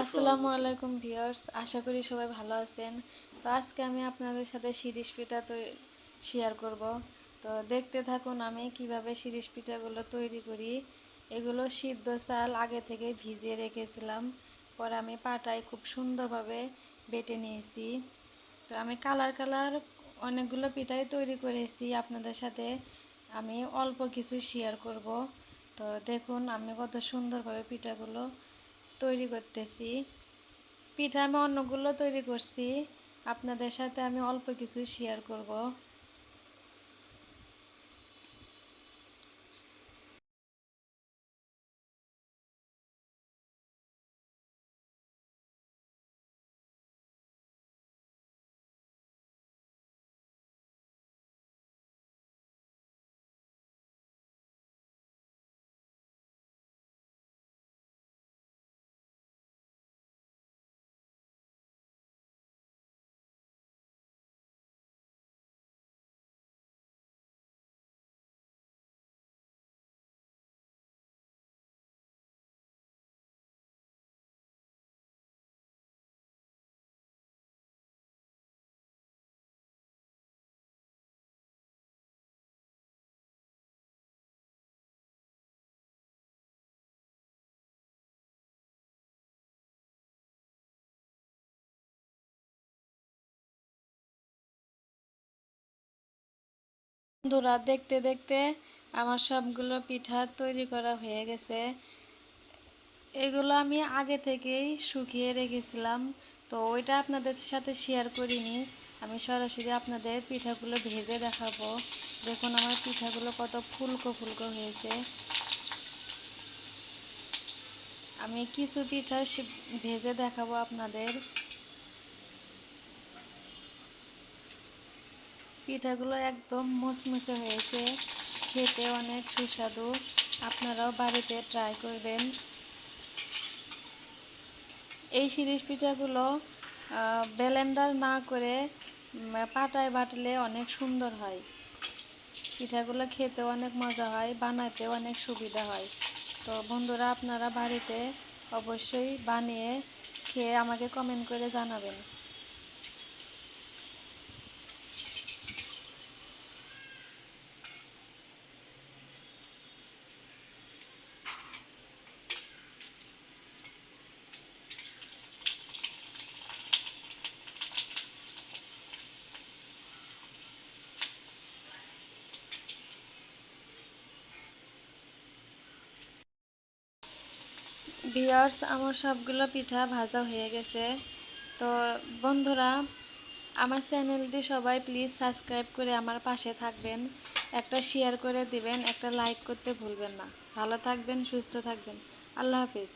আসসালামু আলাইকুম ভিউয়ার্স, আশা করি সবাই ভালো আছেন। তো আজকে আমি আপনাদের সাথে শিরিষ পিঠা শেয়ার করব। তো দেখতে থাকুন আমি কিভাবে শিরিষ পিঠাগুলো তৈরি করি। এগুলো সিদ্ধ চাল আগে থেকে ভিজিয়ে রেখেছিলাম, পরে আমি পাটায় খুব সুন্দরভাবে বেটে নিয়েছি। তো আমি কালার কালার অনেকগুলো পিঠাই তৈরি করেছি, আপনাদের সাথে আমি অল্প কিছু শেয়ার করব। তো দেখুন আমি কত সুন্দরভাবে পিঠাগুলো তৈরি করতেছি। পিঠা আমি অন্যগুলো তৈরি করছি, আপনাদের সাথে আমি অল্প কিছু শেয়ার করব। বন্ধুরা, দেখতে দেখতে আমার সবগুলো পিঠা তৈরি করা হয়ে গেছে। এগুলো আমি আগে থেকেই শুকিয়ে রেখেছিলাম, তো ওইটা আপনাদের সাথে শেয়ার করিনি। আমি সরাসরি আপনাদের পিঠাগুলো ভেজে দেখাবো। দেখুন আমার পিঠাগুলো কত ফুলকো ফুলকো হয়েছে। আমি কিছু পিঠা ভেজে দেখাবো আপনাদের। পিঠাগুলো একদম মুচমুচে হয়েছে, খেতে অনেক সুস্বাদু। আপনারাও বাড়িতে ট্রাই করবেন। এই শিরিষ পিঠাগুলো ব্লেন্ডার না করে পাটায় বাটলে অনেক সুন্দর হয়। পিঠাগুলো খেতে অনেক মজা হয়, বানাতেও অনেক সুবিধা হয়। তো বন্ধুরা, আপনারা বাড়িতে অবশ্যই বানিয়ে খেয়ে আমাকে কমেন্ট করে জানাবেন। ভিউয়ার্স, আমার সবগুলো পিঠা ভাজা হয়ে গেছে। তো বন্ধুরা, আমার চ্যানেলটি সবাই প্লিজ সাবস্ক্রাইব করে আমার পাশে থাকবেন, একটা শেয়ার করে দিবেন, একটা লাইক করতে ভুলবেন না। ভালো থাকবেন, সুস্থ থাকবেন। আল্লাহ হাফিজ।